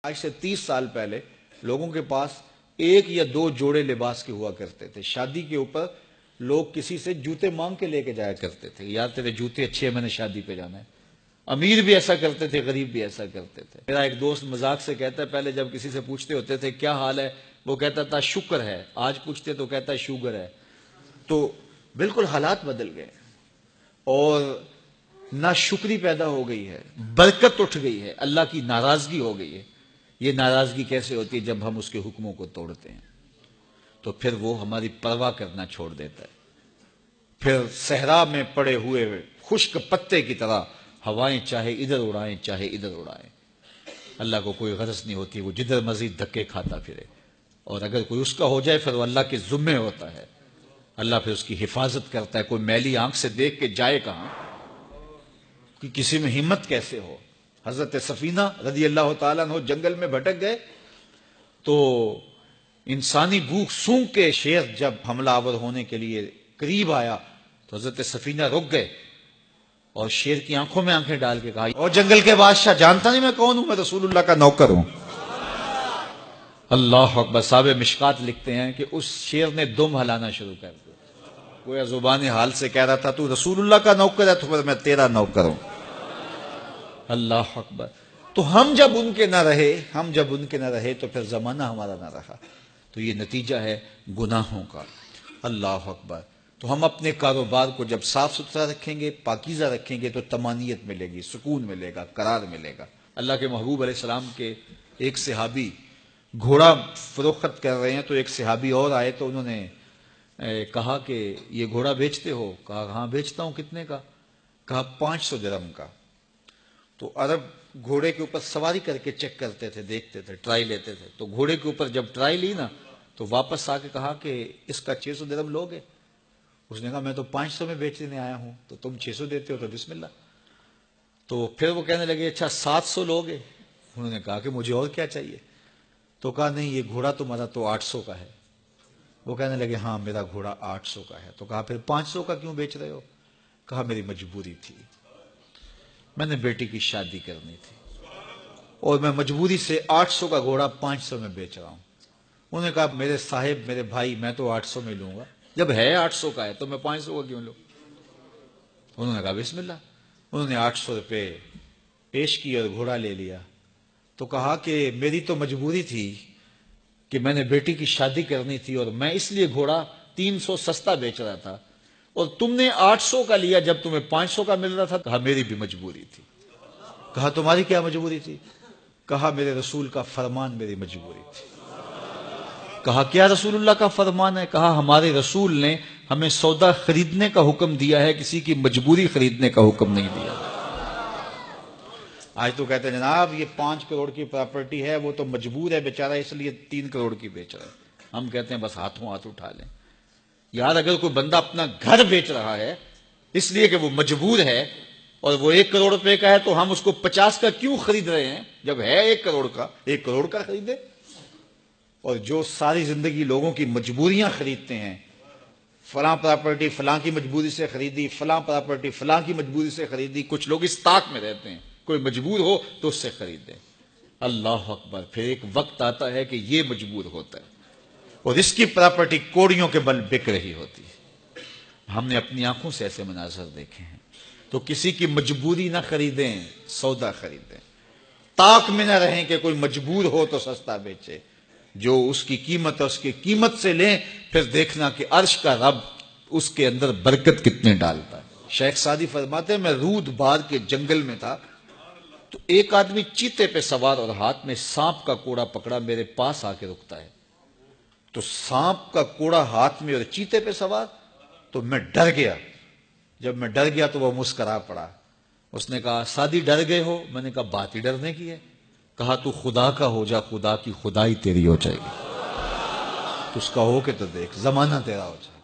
آج سے 30 سال پہلے لوگوں کے پاس ایک یا دو جوڑے لباس کے ہوا کرتے تھے. شادی کے اوپر لوگ کسی سے جوتے مانگ کے لے کے جایا کرتے تھے. یار تیرے جوتے اچھے ہیں، میں نے شادی پہ جانا ہے. امیر بھی ایسا کرتے تھے، غریب بھی ایسا کرتے تھے. میرا ایک دوست مذاق سے کہتا ہے پہلے جب کسی سے پوچھتے ہوتے تھے کیا حال ہے، وہ کہتا تھا شکر ہے. آج پوچھتے تو کہتا ہے شوگر ہے. تو بالکل حالات بدل گئے اور ناشکری پیدا ہو گئی ہے، برکت اٹھ گئی ہے، اللہ کی ناراضگی ہو گئی ہے. یہ ناراضگی کیسے ہوتی ہے؟ جب ہم اس کے حکموں کو توڑتے ہیں تو پھر وہ ہماری پرواہ کرنا چھوڑ دیتا ہے. پھر صحرا میں پڑے ہوئے خشک پتے کی طرح ہوائیں چاہے ادھر اڑائیں چاہے ادھر اڑائیں، اللہ کو کوئی غرض نہیں ہوتی. وہ جدھر مزید دھکے کھاتا پھرے، اور اگر کوئی اس کا ہو جائے پھر وہ اللہ کے ذمے ہوتا ہے. اللہ پھر اس کی حفاظت کرتا ہے. کوئی میلی آنکھ سے دیکھ کے جائے کہاں کہ کسی میں ہمت کیسے ہو. حضرت سفینہ رضی اللہ تعالیٰ عنہ جنگل میں بھٹک گئے تو انسانی بھوک سونگ کے شیر جب حملہ آور ہونے کے لیے قریب آیا تو حضرت سفینہ رک گئے اور شیر کی آنکھوں میں آنکھیں ڈال کے کہا، اور جنگل کے بادشاہ جانتا نہیں میں کون ہوں؟ میں رسول اللہ کا نوکر ہوں. اللہ اکبر. صاحب مشکات لکھتے ہیں کہ اس شیر نے دم ہلانا شروع کر دیا. کوئی زبان حال سے کہہ رہا تھا تو رسول اللہ کا نوکر ہے تو پھر میں تیرا نوکر ہوں. اللہ اکبر. تو ہم جب ان کے نہ رہے تو پھر زمانہ ہمارا نہ رہا. تو یہ نتیجہ ہے گناہوں کا. اللہ اکبر. تو ہم اپنے کاروبار کو جب صاف ستھرا رکھیں گے، پاکیزہ رکھیں گے تو طمانینت ملے گی، سکون ملے گا، قرار ملے گا. اللہ کے محبوب علیہ السلام کے ایک صحابی گھوڑا فروخت کر رہے ہیں تو ایک صحابی اور آئے تو انہوں نے کہا کہ یہ گھوڑا بیچتے ہو؟ کہا ہاں بیچتا ہوں. کتنے کا؟ کہا 500 درہم کا. تو عرب گھوڑے کے اوپر سواری کر کے چیک کرتے تھے، دیکھتے تھے، ٹرائی لیتے تھے. تو گھوڑے کے اوپر جب ٹرائی لی نا تو واپس آ کے کہا کہ اس کا 600 درہم لوگے؟ اس نے کہا میں تو 500 میں بیچنے آیا ہوں، تو تم 600 دیتے ہو تو بسم اللہ. تو پھر وہ کہنے لگے اچھا 700 لوگے؟ انہوں نے کہا کہ مجھے اور کیا چاہیے. تو کہا نہیں یہ گھوڑا تمہارا تو 800 کا ہے. وہ کہنے لگے ہاں میرا گھوڑا 800 کا ہے. تو کہا پھر 500 کا کیوں بیچ رہے ہو؟ کہا میری مجبوری تھی، میں نے بیٹی کی شادی کرنی تھی اور میں مجبوری سے 800 کا گھوڑا 500 میں بیچ رہا ہوں. انہوں نے کہا میرے صاحب، میرے بھائی، میں تو 800 میں لوں گا. جب ہے 800 کا ہے تو میں 500 کا کیوں لوں؟ انہوں نے کہا بسم اللہ. انہوں نے 800 روپے پیش کی اور گھوڑا لے لیا. تو کہا کہ میری تو مجبوری تھی کہ میں نے بیٹی کی شادی کرنی تھی اور میں اس لیے گھوڑا 300 سستا بیچ رہا تھا، اور تم نے 800 کا لیا جب تمہیں 500 کا مل رہا تھا. کہا میری بھی مجبوری تھی. کہا تمہاری کیا مجبوری تھی؟ کہا میرے رسول کا فرمان میری مجبوری تھی. کہا کیا رسول اللہ کا فرمان ہے؟ کہا ہمارے رسول نے ہمیں سودا خریدنے کا حکم دیا ہے، کسی کی مجبوری خریدنے کا حکم نہیں دیا. آج تو کہتے ہیں جناب یہ 5 کروڑ کی پراپرٹی ہے، وہ تو مجبور ہے بیچارہ اس لیے 3 کروڑ کی بیچ رہا ہے. ہم کہتے ہیں بس ہاتھوں ہاتھ اٹھا لیں. یار اگر کوئی بندہ اپنا گھر بیچ رہا ہے اس لیے کہ وہ مجبور ہے اور وہ 1 کروڑ روپے کا ہے تو ہم اس کو 50 کا کیوں خرید رہے ہیں؟ جب ہے 1 کروڑ کا، 1 کروڑ کا خریدے. اور جو ساری زندگی لوگوں کی مجبوریاں خریدتے ہیں، فلاں پراپرٹی فلاں کی مجبوری سے خریدی، فلاں پراپرٹی فلاں کی مجبوری سے خریدی. کچھ لوگ اس طاق میں رہتے ہیں کوئی مجبور ہو تو اس سے خریدیں. اللہ اکبر. پھر ایک وقت آتا ہے کہ یہ مجبور ہوتا ہے اور اس کی پراپرٹی کوڑیوں کے بل بک رہی ہوتی ہے. ہم نے اپنی آنکھوں سے ایسے مناظر دیکھے ہیں. تو کسی کی مجبوری نہ خریدیں، سودا خریدیں. طاق میں نہ رہیں کہ کوئی مجبور ہو تو سستا بیچے. جو اس کی قیمت ہے اس کی قیمت سے لیں، پھر دیکھنا کہ عرش کا رب اس کے اندر برکت کتنے ڈالتا ہے. شیخ سعدی فرماتے ہیں میں رود بار کے جنگل میں تھا تو ایک آدمی چیتے پہ سوار اور ہاتھ میں سانپ کا کوڑا پکڑا، میرے پاس آ کے رکتا ہے. تو سانپ کا کوڑا ہاتھ میں اور چیتے پہ سوار، تو میں ڈر گیا. جب میں ڈر گیا تو وہ مسکرا پڑا. اس نے کہا سعدی ڈر گئے ہو؟ میں نے کہا بات ہی ڈرنے کی ہے. کہا تو خدا کا ہو جا، خدا کی خدائی تیری ہو جائے گی. تو اس کا ہو کے تو دیکھ، زمانہ تیرا ہو جائے.